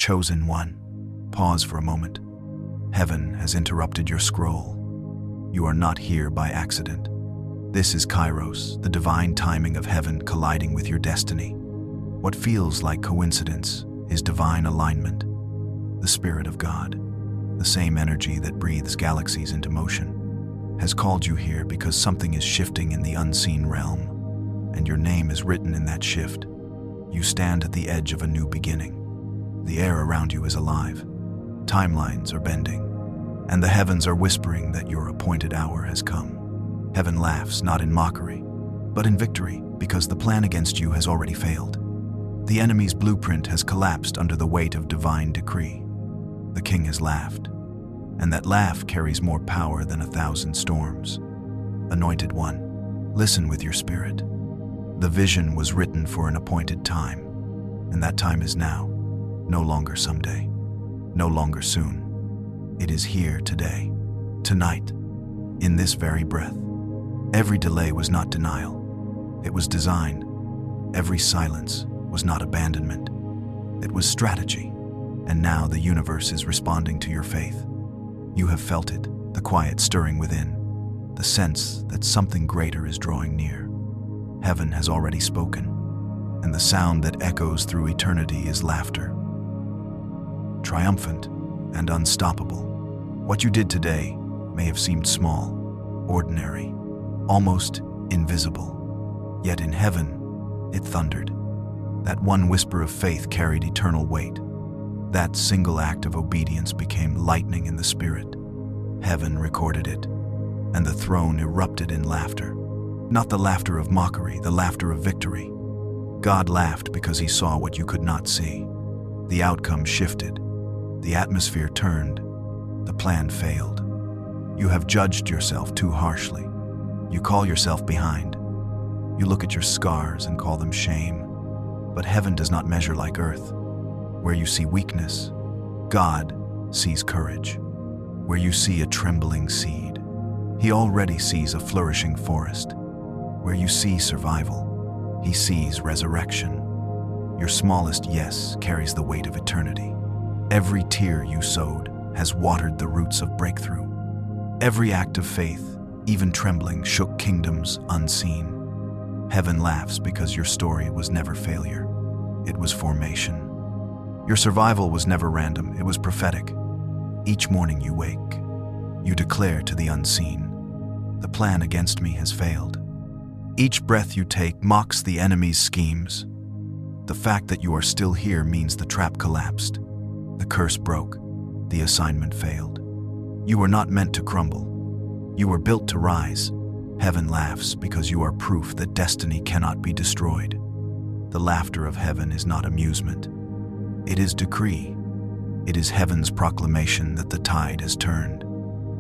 Chosen one. Pause for a moment. Heaven has interrupted your scroll. You are not here by accident. This is Kairos, the divine timing of heaven colliding with your destiny. What feels like coincidence is divine alignment. The Spirit of God, the same energy that breathes galaxies into motion, has called you here because something is shifting in the unseen realm, and your name is written in that shift. You stand at the edge of a new beginning. The air around you is alive. Timelines are bending, and the heavens are whispering that your appointed hour has come. Heaven laughs, not in mockery, but in victory, because the plan against you has already failed. The enemy's blueprint has collapsed under the weight of divine decree. The king has laughed, and that laugh carries more power than 1,000 storms. Anointed one, listen with your spirit. The vision was written for an appointed time, and that time is now, no longer someday, no longer soon. It is here today, tonight, in this very breath. Every delay was not denial. It was design. Every silence was not abandonment. It was strategy. And now the universe is responding to your faith. You have felt it, the quiet stirring within, the sense that something greater is drawing near. Heaven has already spoken, and the sound that echoes through eternity is laughter. Triumphant and unstoppable. What you did today may have seemed small, ordinary, almost invisible. Yet in heaven, it thundered. That one whisper of faith carried eternal weight. That single act of obedience became lightning in the spirit. Heaven recorded it, and the throne erupted in laughter. Not the laughter of mockery, the laughter of victory. God laughed because he saw what you could not see. The outcome shifted. The atmosphere turned. The plan failed. You have judged yourself too harshly. You call yourself behind. You look at your scars and call them shame. But heaven does not measure like earth. Where you see weakness, God sees courage. Where you see a trembling seed, he already sees a flourishing forest. Where you see survival, he sees resurrection. Your smallest yes carries the weight of eternity. Every tear you sowed has watered the roots of breakthrough. Every act of faith, even trembling, shook kingdoms unseen. Heaven laughs because your story was never failure. It was formation. Your survival was never random, it was prophetic. Each morning you wake, you declare to the unseen, the plan against me has failed. Each breath you take mocks the enemy's schemes. The fact that you are still here means the trap collapsed. The curse broke. The assignment failed. You were not meant to crumble. You were built to rise. Heaven laughs because you are proof that destiny cannot be destroyed. The laughter of heaven is not amusement. It is decree. It is heaven's proclamation that the tide has turned.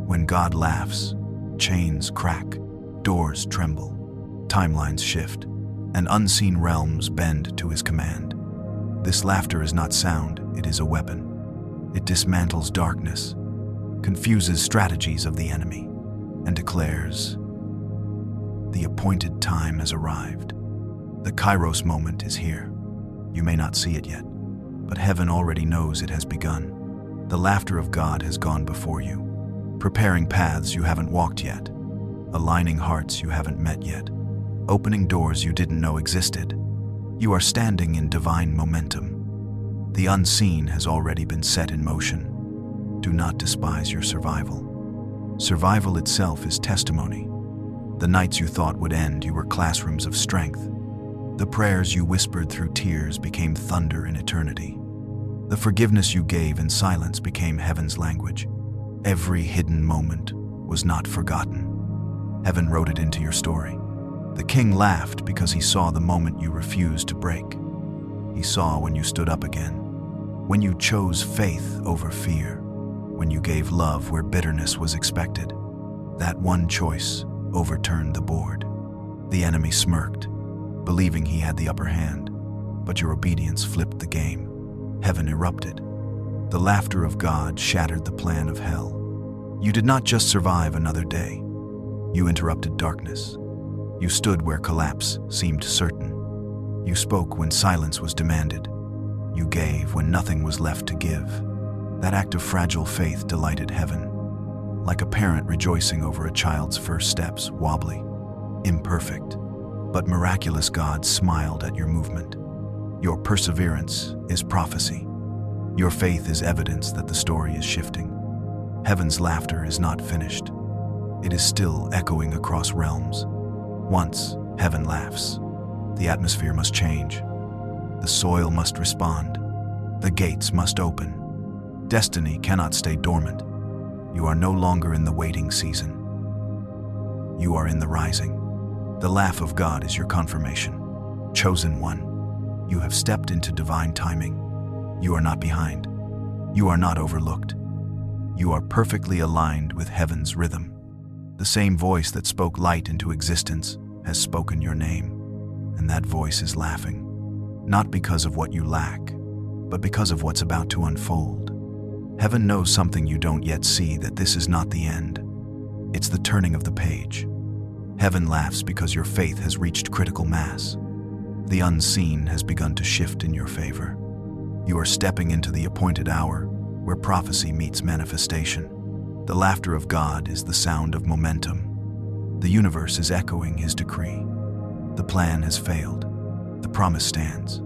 When God laughs, chains crack, doors tremble, timelines shift, and unseen realms bend to his command. This laughter is not sound, it is a weapon. It dismantles darkness, confuses strategies of the enemy, and declares, the appointed time has arrived. The Kairos moment is here. You may not see it yet, but heaven already knows it has begun. The laughter of God has gone before you, preparing paths you haven't walked yet, aligning hearts you haven't met yet, opening doors you didn't know existed. You are standing in divine momentum. The unseen has already been set in motion. Do not despise your survival. Survival itself is testimony. The nights you thought would end, you were classrooms of strength. The prayers you whispered through tears became thunder in eternity. The forgiveness you gave in silence became heaven's language. Every hidden moment was not forgotten. Heaven wrote it into your story. The king laughed because he saw the moment you refused to break. He saw when you stood up again, when you chose faith over fear, when you gave love where bitterness was expected. That one choice overturned the board. The enemy smirked, believing he had the upper hand, but your obedience flipped the game. Heaven erupted. The laughter of God shattered the plan of hell. You did not just survive another day. You interrupted darkness. You stood where collapse seemed certain. You spoke when silence was demanded. You gave when nothing was left to give. That act of fragile faith delighted heaven, like a parent rejoicing over a child's first steps, wobbly, imperfect, but miraculous. God smiled at your movement. Your perseverance is prophecy. Your faith is evidence that the story is shifting. Heaven's laughter is not finished. It is still echoing across realms. Once heaven laughs, the atmosphere must change. The soil must respond. The gates must open. Destiny cannot stay dormant. You are no longer in the waiting season. You are in the rising. The laugh of God is your confirmation. Chosen one, you have stepped into divine timing. You are not behind. You are not overlooked. You are perfectly aligned with heaven's rhythm. The same voice that spoke light into existence has spoken your name, and that voice is laughing, not because of what you lack, but because of what's about to unfold. Heaven knows something you don't yet see, that this is not the end. It's the turning of the page. Heaven laughs because your faith has reached critical mass. The unseen has begun to shift in your favor. You are stepping into the appointed hour where prophecy meets manifestation. The laughter of God is the sound of momentum. The universe is echoing his decree. The plan has failed. The promise stands.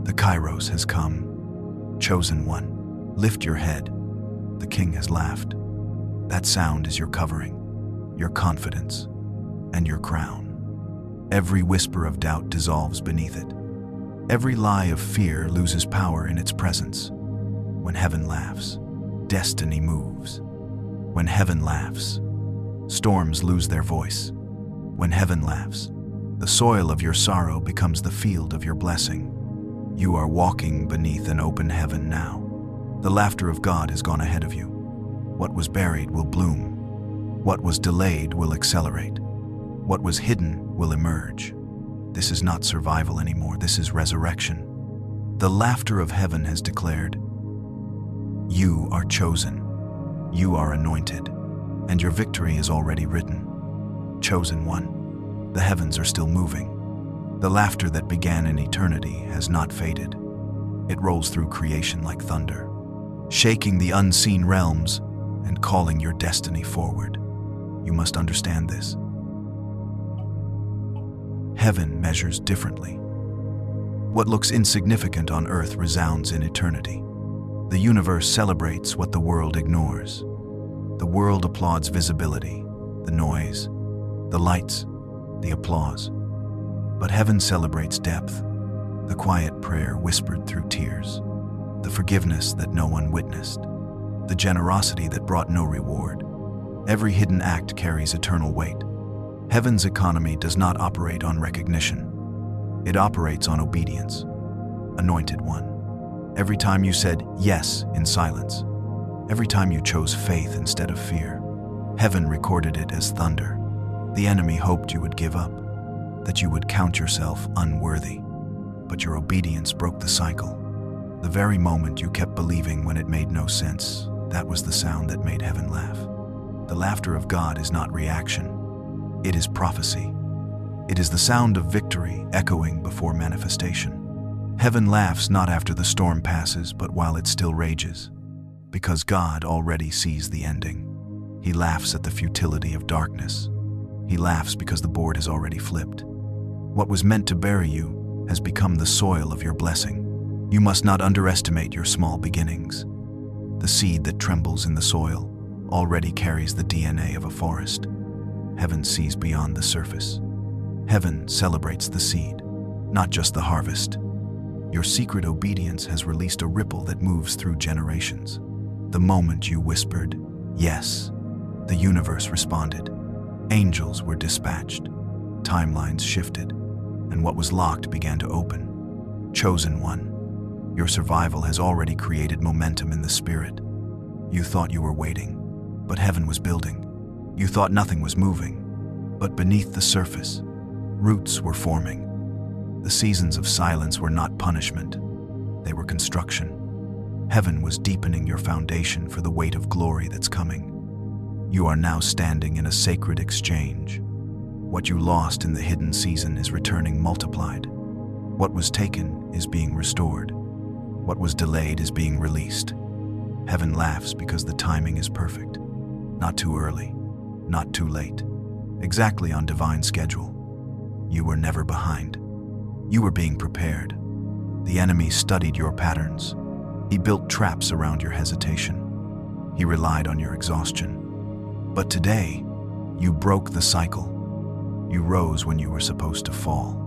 The Kairos has come. Chosen one, lift your head. The king has laughed. That sound is your covering, your confidence, and your crown. Every whisper of doubt dissolves beneath it. Every lie of fear loses power in its presence. When heaven laughs, destiny moves. When heaven laughs, storms lose their voice. When heaven laughs, the soil of your sorrow becomes the field of your blessing. You are walking beneath an open heaven now. The laughter of God has gone ahead of you. What was buried will bloom. What was delayed will accelerate. What was hidden will emerge. This is not survival anymore, this is resurrection. The laughter of heaven has declared, you are chosen, you are anointed, and your victory is already written. Chosen one, the heavens are still moving. The laughter that began in eternity has not faded. It rolls through creation like thunder, shaking the unseen realms and calling your destiny forward. You must understand this. Heaven measures differently. What looks insignificant on earth resounds in eternity. The universe celebrates what the world ignores. The world applauds visibility, the noise, the lights, the applause. But heaven celebrates depth, the quiet prayer whispered through tears, the forgiveness that no one witnessed, the generosity that brought no reward. Every hidden act carries eternal weight. Heaven's economy does not operate on recognition. It operates on obedience. Anointed one. Every time you said yes in silence, every time you chose faith instead of fear, heaven recorded it as thunder. The enemy hoped you would give up, that you would count yourself unworthy. But your obedience broke the cycle. The very moment you kept believing when it made no sense, that was the sound that made heaven laugh. The laughter of God is not reaction. It is prophecy. It is the sound of victory echoing before manifestation. Heaven laughs not after the storm passes, but while it still rages, because God already sees the ending. He laughs at the futility of darkness. He laughs because the board has already flipped. What was meant to bury you has become the soil of your blessing. You must not underestimate your small beginnings. The seed that trembles in the soil already carries the DNA of a forest. Heaven sees beyond the surface. Heaven celebrates the seed, not just the harvest. Your secret obedience has released a ripple that moves through generations. The moment you whispered, yes, the universe responded. Angels were dispatched. Timelines shifted, and what was locked began to open. Chosen one, your survival has already created momentum in the spirit. You thought you were waiting, but heaven was building. You thought nothing was moving, but beneath the surface, roots were forming. The seasons of silence were not punishment, they were construction. Heaven was deepening your foundation for the weight of glory that's coming. You are now standing in a sacred exchange. What you lost in the hidden season is returning multiplied. What was taken is being restored. What was delayed is being released. Heaven laughs because the timing is perfect. Not too early, not too late. Exactly on divine schedule. You were never behind. You were being prepared. The enemy studied your patterns. He built traps around your hesitation. He relied on your exhaustion. But today, you broke the cycle. You rose when you were supposed to fall.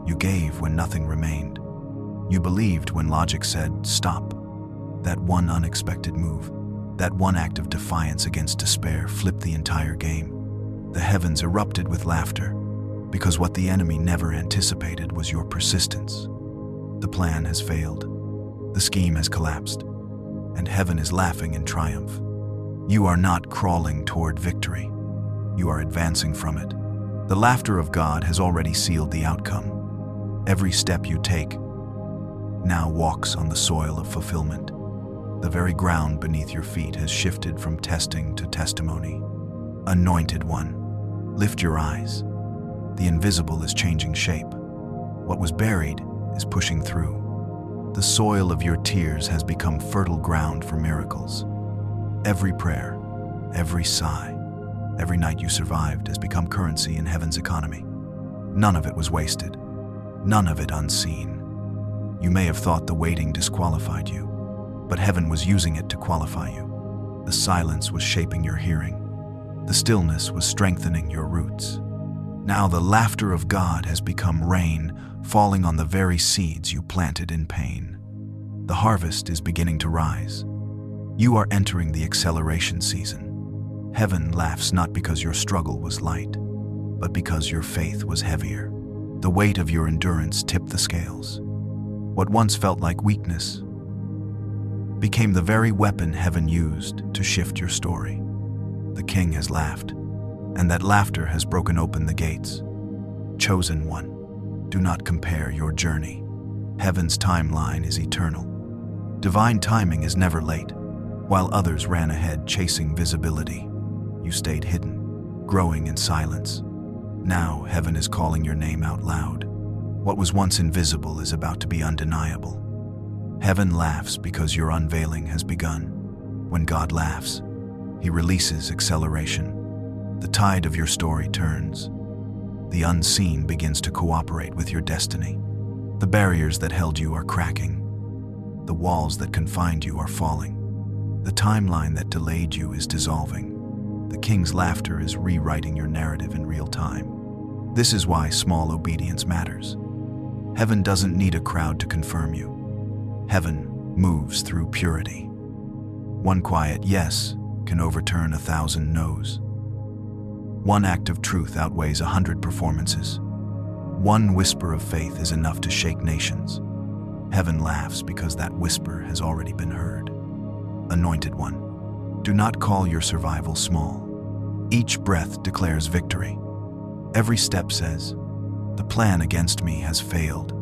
You gave when nothing remained. You believed when logic said, stop. That one unexpected move, that one act of defiance against despair flipped the entire game. The heavens erupted with laughter, because what the enemy never anticipated was your persistence. The plan has failed. The scheme has collapsed. And heaven is laughing in triumph. You are not crawling toward victory. You are advancing from it. The laughter of God has already sealed the outcome. Every step you take now walks on the soil of fulfillment. The very ground beneath your feet has shifted from testing to testimony. Anointed one, lift your eyes. The invisible is changing shape. What was buried is pushing through. The soil of your tears has become fertile ground for miracles. Every prayer, every sigh, every night you survived has become currency in heaven's economy. None of it was wasted. None of it unseen. You may have thought the waiting disqualified you, but heaven was using it to qualify you. The silence was shaping your hearing. The stillness was strengthening your roots. Now the laughter of God has become rain, falling on the very seeds you planted in pain. The harvest is beginning to rise. You are entering the acceleration season. Heaven laughs not because your struggle was light, but because your faith was heavier. The weight of your endurance tipped the scales. What once felt like weakness became the very weapon heaven used to shift your story. The King has laughed, and that laughter has broken open the gates. Chosen one, do not compare your journey. Heaven's timeline is eternal. Divine timing is never late. While others ran ahead chasing visibility, you stayed hidden, growing in silence. Now heaven is calling your name out loud. What was once invisible is about to be undeniable. Heaven laughs because your unveiling has begun. When God laughs, He releases acceleration. The tide of your story turns. The unseen begins to cooperate with your destiny. The barriers that held you are cracking. The walls that confined you are falling. The timeline that delayed you is dissolving. The King's laughter is rewriting your narrative in real time. This is why small obedience matters. Heaven doesn't need a crowd to confirm you. Heaven moves through purity. One quiet yes can overturn 1,000 no's. One act of truth outweighs 100 performances. One whisper of faith is enough to shake nations. Heaven laughs because that whisper has already been heard. Anointed one, do not call your survival small. Each breath declares victory. Every step says, the plan against me has failed.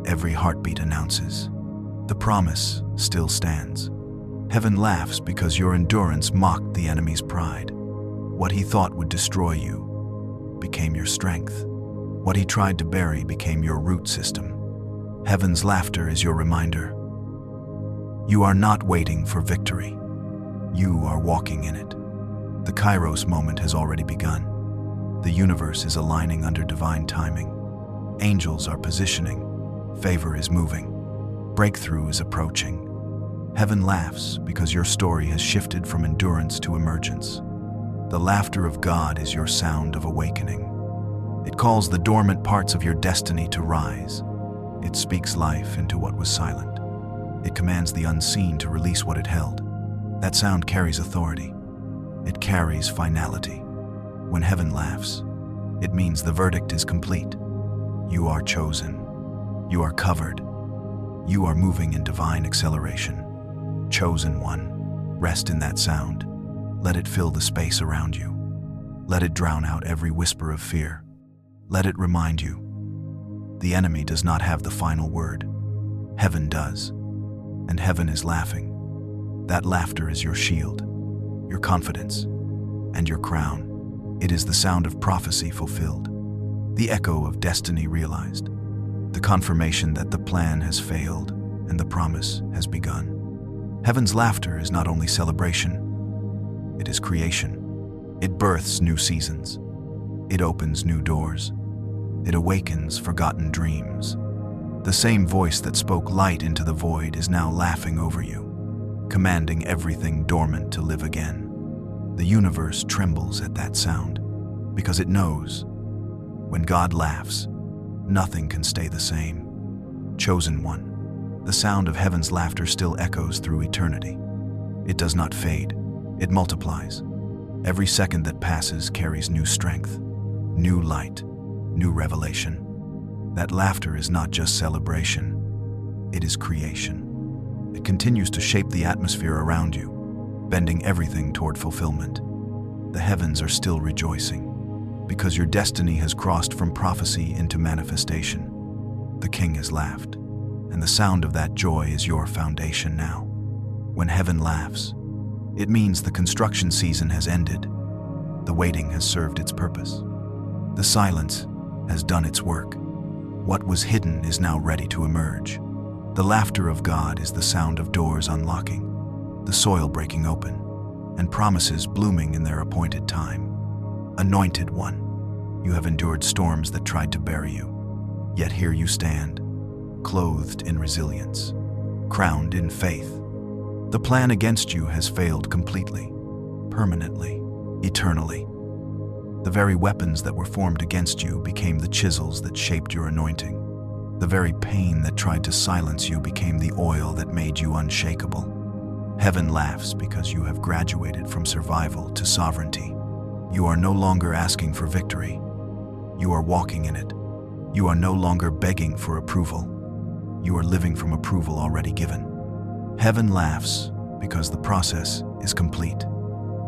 Every heartbeat announces, the promise still stands. Heaven laughs because your endurance mocked the enemy's pride. What he thought would destroy you became your strength. What he tried to bury became your root system. Heaven's laughter is your reminder. You are not waiting for victory. You are walking in it. The Kairos moment has already begun. The universe is aligning under divine timing. Angels are positioning. Favor is moving. Breakthrough is approaching. Heaven laughs because your story has shifted from endurance to emergence. The laughter of God is your sound of awakening. It calls the dormant parts of your destiny to rise. It speaks life into what was silent. It commands the unseen to release what it held. That sound carries authority. It carries finality. When heaven laughs, it means the verdict is complete. You are chosen. You are covered. You are moving in divine acceleration. Chosen one, rest in that sound. Let it fill the space around you. Let it drown out every whisper of fear. Let it remind you, the enemy does not have the final word. Heaven does. And heaven is laughing. That laughter is your shield, your confidence, and your crown. It is the sound of prophecy fulfilled, the echo of destiny realized, the confirmation that the plan has failed, and the promise has begun. Heaven's laughter is not only celebration, it is creation. It births new seasons. It opens new doors. It awakens forgotten dreams. The same voice that spoke light into the void is now laughing over you, commanding everything dormant to live again. The universe trembles at that sound, because it knows, when God laughs, nothing can stay the same. Chosen one, the sound of heaven's laughter still echoes through eternity. It does not fade, it multiplies. Every second that passes carries new strength, new light, new revelation. That laughter is not just celebration, it is creation. It continues to shape the atmosphere around you, bending everything toward fulfillment. The heavens are still rejoicing, because your destiny has crossed from prophecy into manifestation. The King has laughed, and the sound of that joy is your foundation now. When heaven laughs, it means the construction season has ended. The waiting has served its purpose. The silence has done its work. What was hidden is now ready to emerge. The laughter of God is the sound of doors unlocking, the soil breaking open, and promises blooming in their appointed time. Anointed one, you have endured storms that tried to bury you. Yet here you stand, clothed in resilience, crowned in faith. The plan against you has failed completely, permanently, eternally. The very weapons that were formed against you became the chisels that shaped your anointing. The very pain that tried to silence you became the oil that made you unshakable. Heaven laughs because you have graduated from survival to sovereignty. You are no longer asking for victory. You are walking in it. You are no longer begging for approval. You are living from approval already given. Heaven laughs because the process is complete.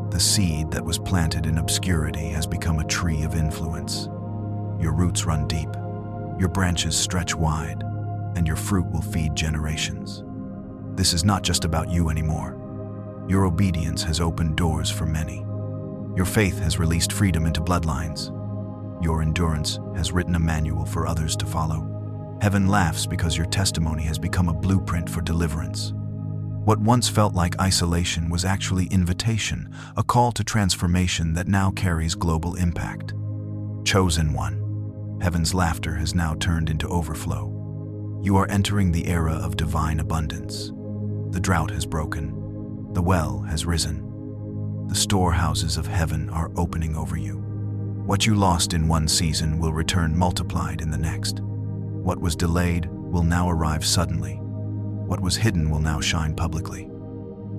The seed that was planted in obscurity has become a tree of influence. Your roots run deep, your branches stretch wide, and your fruit will feed generations. This is not just about you anymore. Your obedience has opened doors for many. Your faith has released freedom into bloodlines. Your endurance has written a manual for others to follow. Heaven laughs because your testimony has become a blueprint for deliverance. What once felt like isolation was actually invitation, a call to transformation that now carries global impact. Chosen one, heaven's laughter has now turned into overflow. You are entering the era of divine abundance. The drought has broken. The well has risen. The storehouses of heaven are opening over you. What you lost in one season will return multiplied in the next. What was delayed will now arrive suddenly. What was hidden will now shine publicly.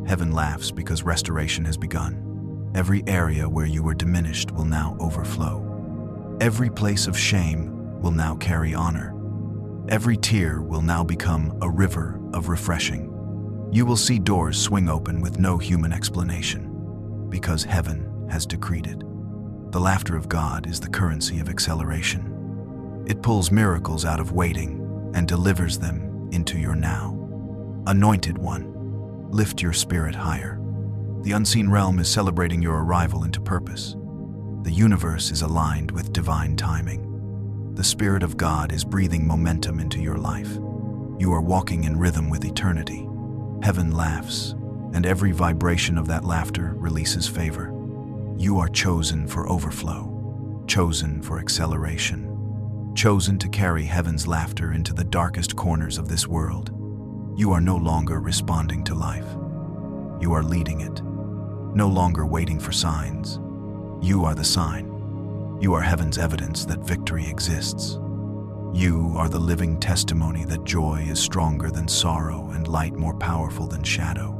Heaven laughs because restoration has begun. Every area where you were diminished will now overflow. Every place of shame will now carry honor. Every tear will now become a river of refreshing. You will see doors swing open with no human explanation, because heaven has decreed it. The laughter of God is the currency of acceleration. It pulls miracles out of waiting and delivers them into your now. Anointed one, lift your spirit higher. The unseen realm is celebrating your arrival into purpose. The universe is aligned with divine timing. The Spirit of God is breathing momentum into your life. You are walking in rhythm with eternity. Heaven laughs, and every vibration of that laughter releases favor. You are chosen for overflow, chosen for acceleration, chosen to carry heaven's laughter into the darkest corners of this world. You are no longer responding to life. You are leading it, no longer waiting for signs. You are the sign. You are heaven's evidence that victory exists. You are the living testimony that joy is stronger than sorrow and light more powerful than shadow.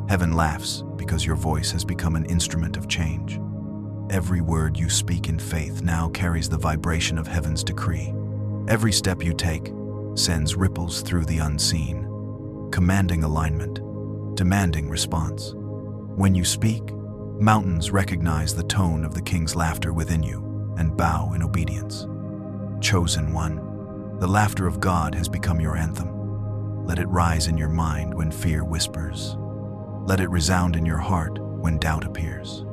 Heaven laughs because your voice has become an instrument of change. Every word you speak in faith now carries the vibration of heaven's decree. Every step you take sends ripples through the unseen, commanding alignment, demanding response. When you speak, mountains recognize the tone of the King's laughter within you and bow in obedience. Chosen one, the laughter of God has become your anthem. Let it rise in your mind when fear whispers. Let it resound in your heart when doubt appears.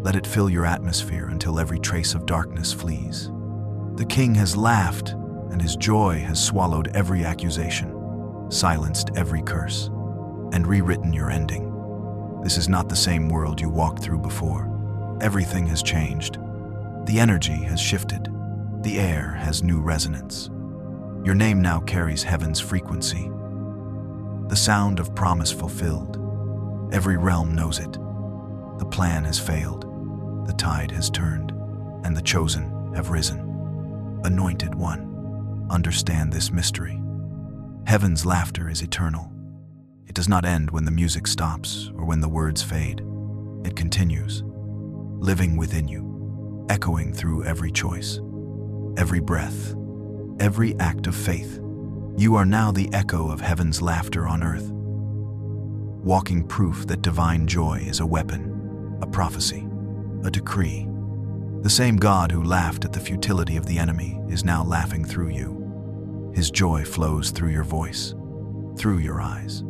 Let it fill your atmosphere until every trace of darkness flees. The King has laughed, and his joy has swallowed every accusation. silenced every curse, and rewritten your ending. This is not the same world you walked through before. Everything has changed. The energy has shifted. The air has new resonance. Your name now carries heaven's frequency. The sound of promise fulfilled. Every realm knows it. The plan has failed. The tide has turned, and the chosen have risen. Anointed one, understand this mystery. Heaven's laughter is eternal. It does not end when the music stops or when the words fade. It continues, living within you, echoing through every choice, every breath, every act of faith. You are now the echo of heaven's laughter on earth, walking proof that divine joy is a weapon, a prophecy, a decree. The same God who laughed at the futility of the enemy is now laughing through you. His joy flows through your voice, through your eyes,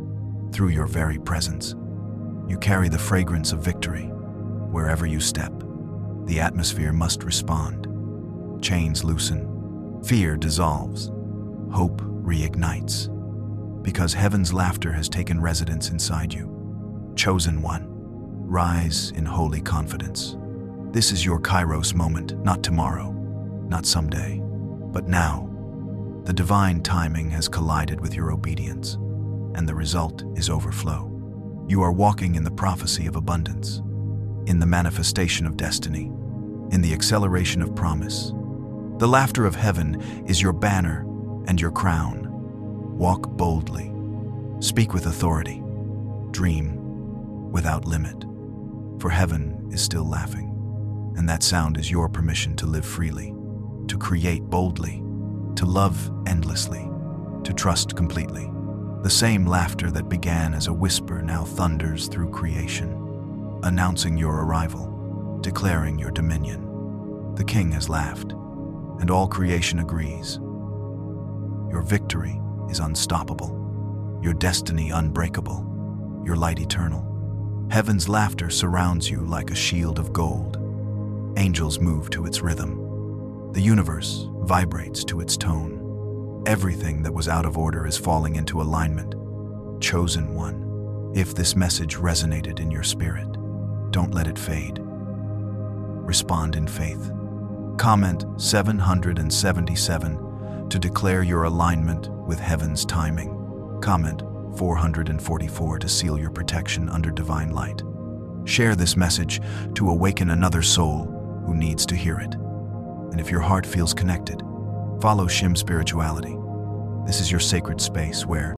through your very presence. You carry the fragrance of victory. Wherever you step, the atmosphere must respond. Chains loosen, fear dissolves, hope reignites, because heaven's laughter has taken residence inside you. Chosen one, rise in holy confidence. This is your Kairos moment, not tomorrow, not someday, but now. The divine timing has collided with your obedience, and the result is overflow. You are walking in the prophecy of abundance, in the manifestation of destiny, in the acceleration of promise. The laughter of heaven is your banner and your crown. Walk boldly, speak with authority, dream without limit, for heaven is still laughing, and that sound is your permission to live freely, to create boldly, to love endlessly, to trust completely. The same laughter that began as a whisper now thunders through creation, announcing your arrival, declaring your dominion. The King has laughed, and all creation agrees. Your victory is unstoppable, your destiny unbreakable, your light eternal. Heaven's laughter surrounds you like a shield of gold. Angels move to its rhythm. The universe vibrates to its tone. Everything that was out of order is falling into alignment. Chosen one, if this message resonated in your spirit, don't let it fade. Respond in faith. Comment 777 to declare your alignment with heaven's timing. Comment 444 to seal your protection under divine light. Share this message to awaken another soul who needs to hear it. And if your heart feels connected, follow Shim Spirituality. This is your sacred space where